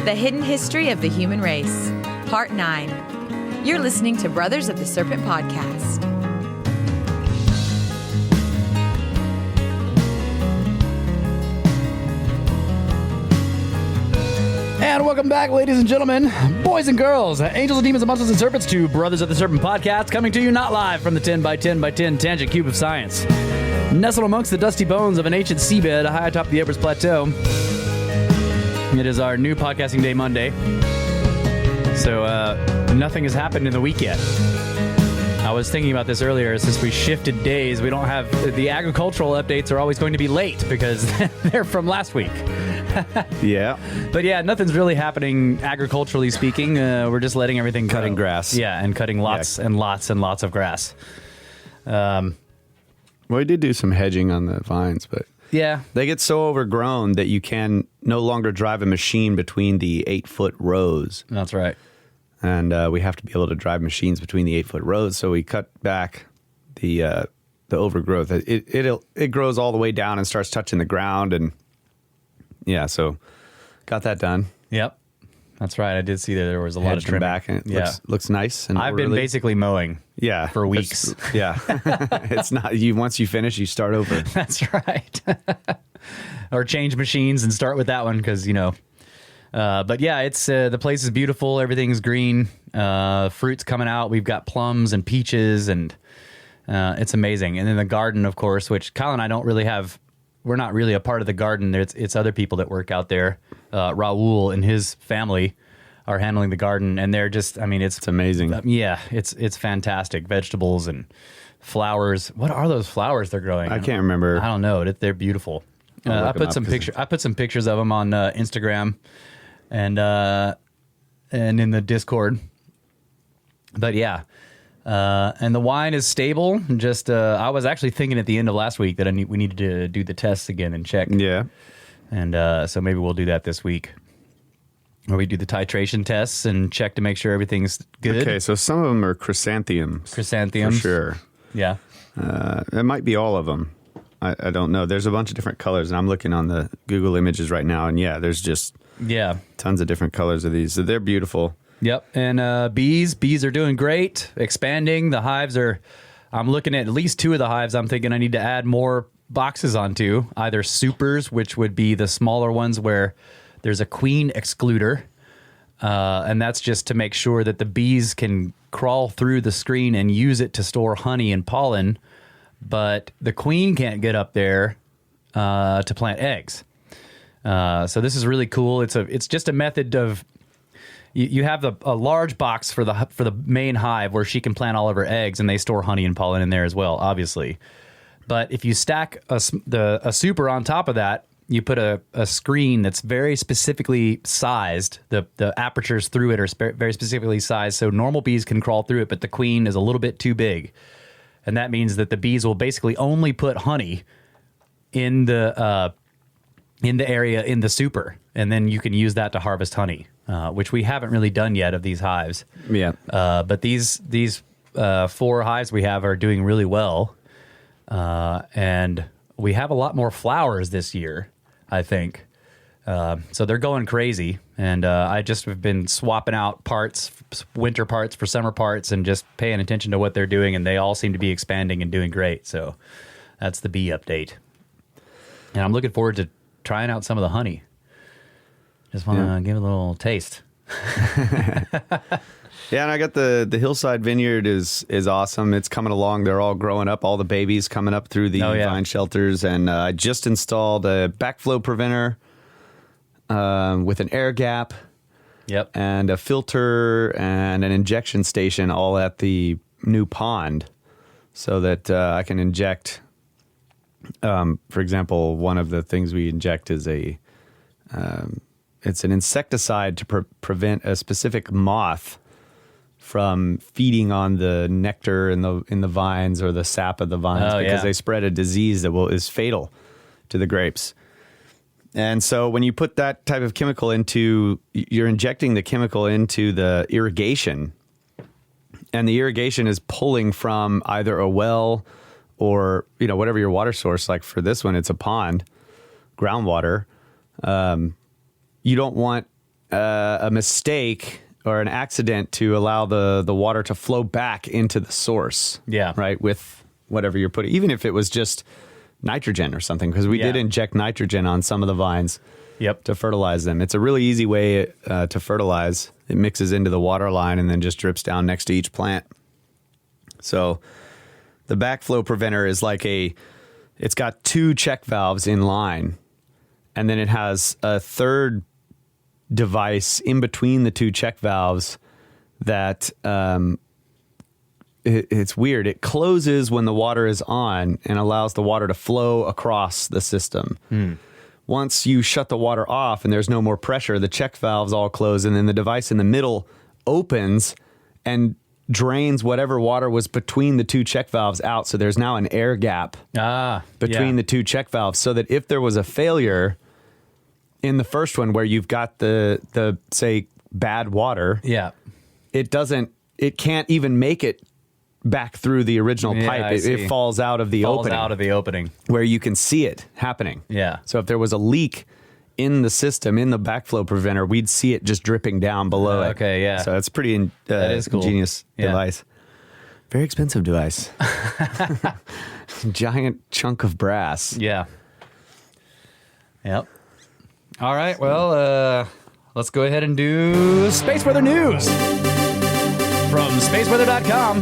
The Hidden History of the Human Race, Part 9. You're listening to Brothers of the Serpent Podcast. And welcome back, ladies and gentlemen, boys and girls, angels and demons and monsters and serpents, to Brothers of the Serpent Podcast, coming to you not live from the 10 by 10 by 10 tangent cube of science, nestled amongst the dusty bones of an ancient seabed high atop the Everest Plateau. It is our new podcasting day, Monday, so nothing has happened in the week yet. I was thinking about this earlier. Since we shifted days, we don't have the agricultural updates are always going to be late because they're from last week. Yeah. But yeah, nothing's really happening agriculturally speaking. We're just letting everything Cutting go. grass. Yeah, and cutting lots and lots and lots of grass. Well, we did do some hedging on the vines, but Yeah. they get so overgrown that you can no longer drive a machine between the 8-foot rows. That's right. And we have to be able to drive machines between the 8-foot rows, so we cut back the overgrowth. It grows all the way down and starts touching the ground, and yeah, so got that done. Yep. That's right. I did see that there was a lot of Hedged them trimming. back, and it looks nice. And I've been orderly. basically mowing. Yeah, for weeks. Yeah, it's not you. Once you finish, you start over. That's right. Or change machines and start with that one because, you know. But yeah, it's the place is beautiful. Everything's green. Fruit's coming out. We've got plums and peaches, and it's amazing. And then the garden, of course, which Kyle and I don't really have. We're not really a part of the garden. It's other people that work out there. Raul and his family are handling the garden, and they're just, I mean, it's amazing. Yeah, it's fantastic. Vegetables and flowers. What are those flowers they're growing? I can't remember. I don't know. They're beautiful. I put some pictures of them on Instagram and in the Discord. But yeah. And the wine is stable. Just I was actually thinking at the end of last week that we needed to do the tests again and check. Yeah. And so maybe we'll do that this week. Where we do the titration tests and check to make sure everything's good. Okay, so some of them are chrysanthemums. Chrysanthemums. For sure. Yeah. It might be all of them. I don't know. There's a bunch of different colors, and I'm looking on the Google images right now, and yeah, there's just tons of different colors of these. So they're beautiful. Yep. And bees are doing great, expanding. The hives I'm looking at least 2 of the hives. I'm thinking I need to add more boxes onto, either supers, which would be the smaller ones where there's a queen excluder. And that's just to make sure that the bees can crawl through the screen and use it to store honey and pollen. But the queen can't get up there to plant eggs. So this is really cool. It's just a method of you have a large box for the main hive where she can plant all of her eggs, and they store honey and pollen in there as well, obviously. But if you stack a super on top of that, you put a screen that's very specifically sized. The apertures through it are very specifically sized, so normal bees can crawl through it, but the queen is a little bit too big. And that means that the bees will basically only put honey in the area in the super, and then you can use that to harvest honey, which we haven't really done yet of these hives. Yeah. But these 4 hives we have are doing really well, and we have a lot more flowers this year, I think. So they're going crazy, and I just have been swapping out parts, winter parts for summer parts, and just paying attention to what they're doing, and they all seem to be expanding and doing great. So that's the bee update. And I'm looking forward to trying out some of the honey. Just want to give it a little taste. Yeah, and I got the hillside vineyard is awesome. It's coming along. They're all growing up. All the babies coming up through the vine shelters. And I just installed a backflow preventer with an air gap. Yep. And a filter and an injection station all at the new pond so that I can inject. For example, one of the things we inject is it's an insecticide to prevent a specific moth from feeding on the nectar in the vines or the sap of the vines because they spread a disease that is fatal to the grapes. And so when you put that type of chemical you're injecting the chemical into the irrigation, and the irrigation is pulling from either a well or, whatever your water source, like for this one, it's a pond, groundwater. You don't want a mistake or an accident to allow the water to flow back into the source. Yeah. Right, with whatever you're putting, even if it was just nitrogen or something, because we did inject nitrogen on some of the vines to fertilize them. It's a really easy way to fertilize. It mixes into the water line and then just drips down next to each plant. So the backflow preventer is like it's got 2 check valves in line, and then it has a third device in between the 2 check valves that it's weird. It closes when the water is on and allows the water to flow across the system. Once you shut the water off and there's no more pressure, the check valves all close, and then the device in the middle opens and drains whatever water was between the 2 check valves out. So there's now an air gap between the 2 check valves, so that if there was a failure in the first one where you've got the say bad water, it can't even make it back through the original pipe. It falls out of the opening where you can see it happening. So if there was a leak in the system, in the backflow preventer, we'd see it just dripping down below it. So it's pretty that is cool. ingenious device. Very expensive device. Giant chunk of brass. Yep. All right, well, let's go ahead and do Space Weather News from spaceweather.com.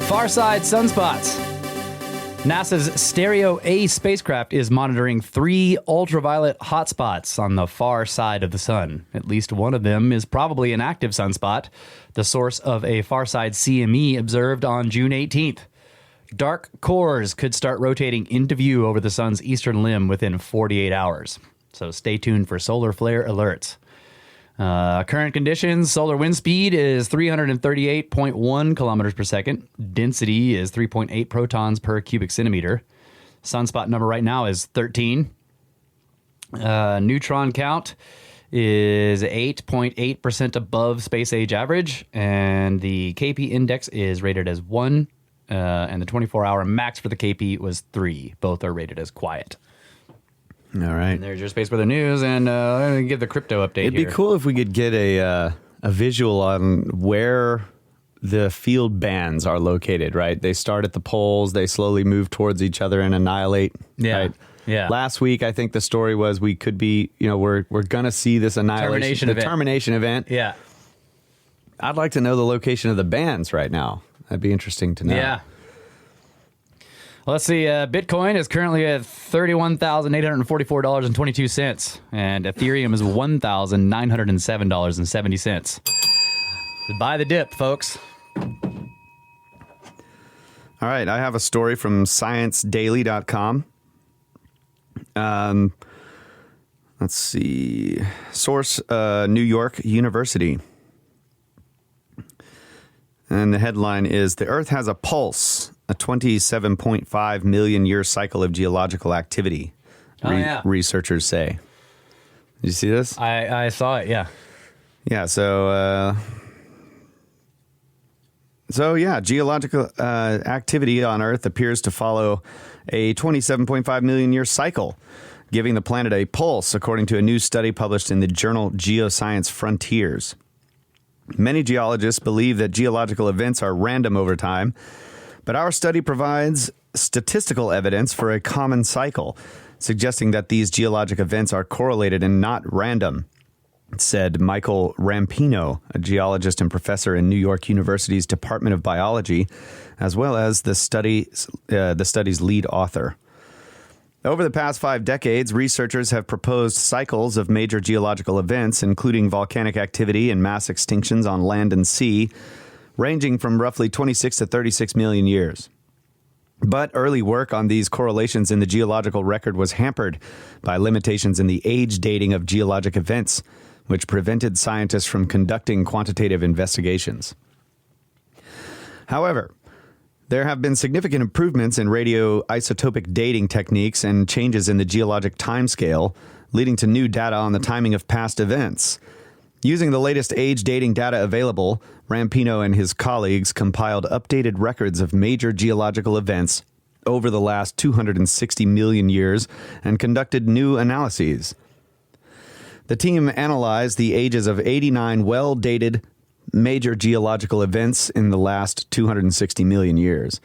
Farside sunspots. NASA's Stereo A spacecraft is monitoring 3 ultraviolet hotspots on the far side of the sun. At least one of them is probably an active sunspot, the source of a Farside CME observed on June 18th. Dark cores could start rotating into view over the sun's eastern limb within 48 hours. So stay tuned for solar flare alerts. Current conditions, solar wind speed is 338.1 kilometers per second. Density is 3.8 protons per cubic centimeter. Sunspot number right now is 13. Neutron count is 8.8% above space age average. And the KP index is rated as 1. And the 24-hour max for the KP was 3. Both are rated as quiet. All right. And there's your Space Weather News, and I'm going to give the crypto update. It'd be cool if we could get a visual on where the field bands are located, right? They start at the poles, they slowly move towards each other and annihilate. Right? Last week, I think the story was we could be, we're going to see this annihilation, termination event. Yeah. I'd like to know the location of the bands right now. That'd be interesting to know. Yeah. Well, let's see. Bitcoin is currently at $31,844.22, and Ethereum is $1,907.70. Buy the dip, folks. All right, I have a story from ScienceDaily.com. Let's see. Source: New York University. And the headline is, "The Earth has a pulse, a 27.5 million year cycle of geological activity," researchers say. Did you see this? I saw it, yeah. Yeah, so geological activity on Earth appears to follow a 27.5 million year cycle, giving the planet a pulse, according to a new study published in the journal Geoscience Frontiers. Many geologists believe that geological events are random over time, but our study provides statistical evidence for a common cycle, suggesting that these geologic events are correlated and not random, said Michael Rampino, a geologist and professor in New York University's Department of Biology, as well as the study's lead author. Over the past 5 decades, researchers have proposed cycles of major geological events, including volcanic activity and mass extinctions on land and sea, ranging from roughly 26 to 36 million years. But early work on these correlations in the geological record was hampered by limitations in the age dating of geologic events, which prevented scientists from conducting quantitative investigations. However, there have been significant improvements in radioisotopic dating techniques and changes in the geologic timescale, leading to new data on the timing of past events. Using the latest age dating data available, Rampino and his colleagues compiled updated records of major geological events over the last 260 million years and conducted new analyses. The team analyzed the ages of 89 well-dated major geological events in the last 260 million years.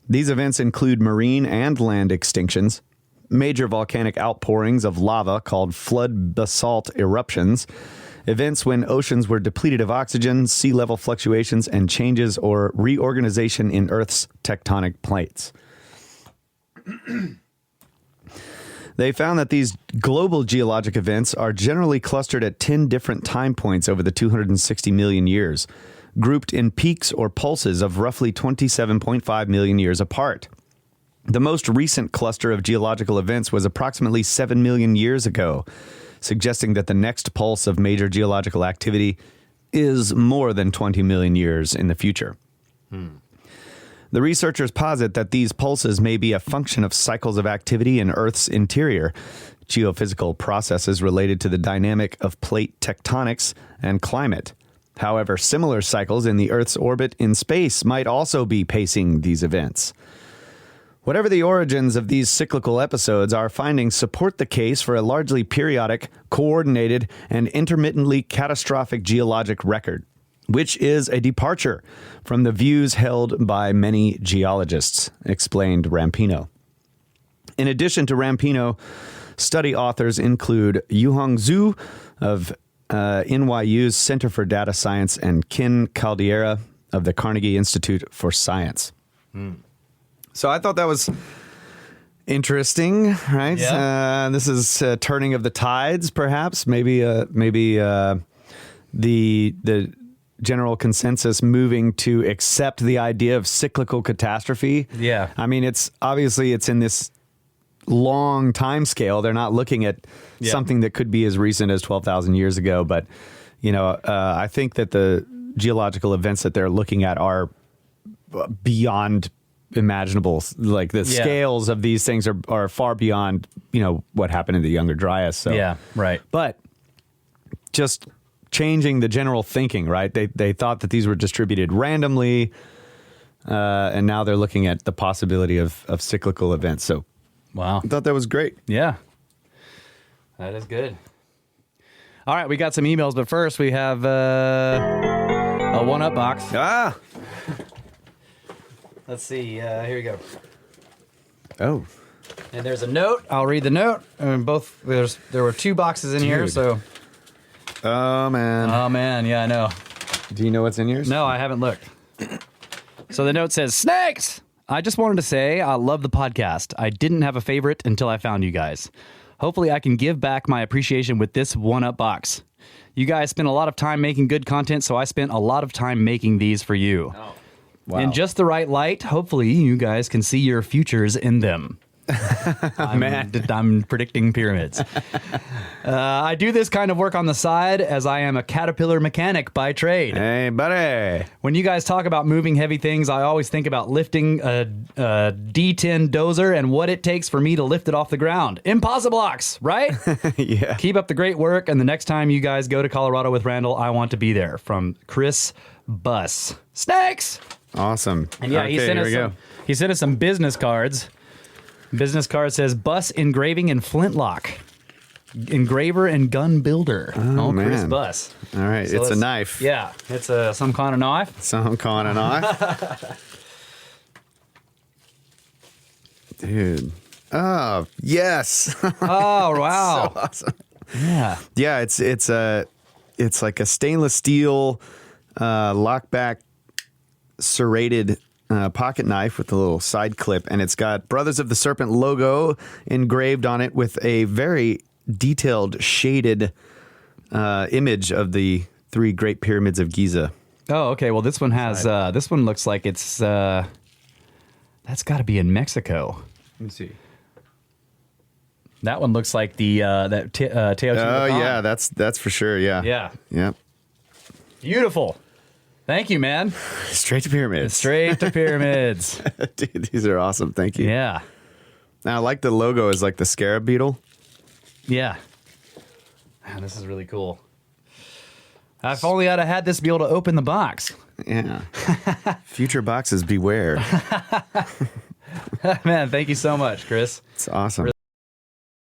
These events include marine and land extinctions, major volcanic outpourings of lava called flood basalt eruptions, events when oceans were depleted of oxygen, sea level fluctuations, and changes or reorganization in Earth's tectonic plates. They found that these global geologic events are generally clustered at 10 different time points over the 260 million years, grouped in peaks or pulses of roughly 27.5 million years apart. The most recent cluster of geological events was approximately 7 million years ago, suggesting that the next pulse of major geological activity is more than 20 million years in the future. The researchers posit that these pulses may be a function of cycles of activity in Earth's interior, geophysical processes related to the dynamic of plate tectonics and climate. However, similar cycles in the Earth's orbit in space might also be pacing these events. Whatever the origins of these cyclical episodes, our findings support the case for a largely periodic, coordinated, and intermittently catastrophic geologic record, which is a departure from the views held by many geologists, explained Rampino. In addition to Rampino, study authors include Yuhong Zhu of NYU's Center for Data Science and Ken Caldeira of the Carnegie Institute for Science. So I thought that was interesting, right? Yeah. This is turning of the tides, perhaps. Maybe the general consensus moving to accept the idea of cyclical catastrophe. Yeah. I mean, it's in this long time scale. They're not looking at something that could be as recent as 12,000 years ago. But, I think that the geological events that they're looking at are beyond imaginable. Like the scales of these things are far beyond, what happened in the Younger Dryas. So. Yeah, right. But just changing the general thinking, right? They thought that these were distributed randomly, and now they're looking at the possibility of cyclical events. So, wow, I thought that was great. Yeah, that is good. All right, we got some emails, but first we have a one-up box. Let's see. Here we go. Oh, and there's a note. I'll read the note. There were two boxes in here, so. Oh, man. Yeah, I know. Do you know what's in yours? No, I haven't looked. So the note says, snakes! I just wanted to say I love the podcast. I didn't have a favorite until I found you guys. Hopefully I can give back my appreciation with this one-up box. You guys spend a lot of time making good content, so I spent a lot of time making these for you. Oh. Wow. In just the right light, hopefully you guys can see your futures in them. I'm predicting pyramids. I do this kind of work on the side as I am a caterpillar mechanic by trade. Hey, buddy. When you guys talk about moving heavy things, I always think about lifting a D10 dozer and what it takes for me to lift it off the ground. Impossiblocks, right? Yeah. Keep up the great work, and the next time you guys go to Colorado with Randall, I want to be there. From Chris Buss. Snakes! Awesome. And yeah, okay, he sent us some business cards. Business card says Buss Engraving and Flintlock. Engraver and gun builder. Oh, man. Chris Buss. All right, so it's a knife. Yeah, it's some kind of knife. Some kind of knife. Dude. Oh, yes. Oh, wow. So awesome. Yeah. Yeah, it's like a stainless steel lockback serrated pocket knife with a little side clip, and it's got Brothers of the Serpent logo engraved on it with a very detailed shaded image of the three Great Pyramids of Giza. Oh, okay. Well, this one has this one looks like it's that's got to be in Mexico. Let me see. That one looks like the Teotihuacan. Oh yeah, that's for sure. Yeah. Yeah. Yep. Beautiful. Thank you, man. Straight to pyramids. Straight to pyramids. Dude, these are awesome. Thank you. Yeah. Now, I like the logo is like the scarab beetle. Yeah. Man, this is really cool. If only I'd have had this to be able to open the box. Yeah. Future boxes beware. Man, thank you so much, Chris. It's awesome.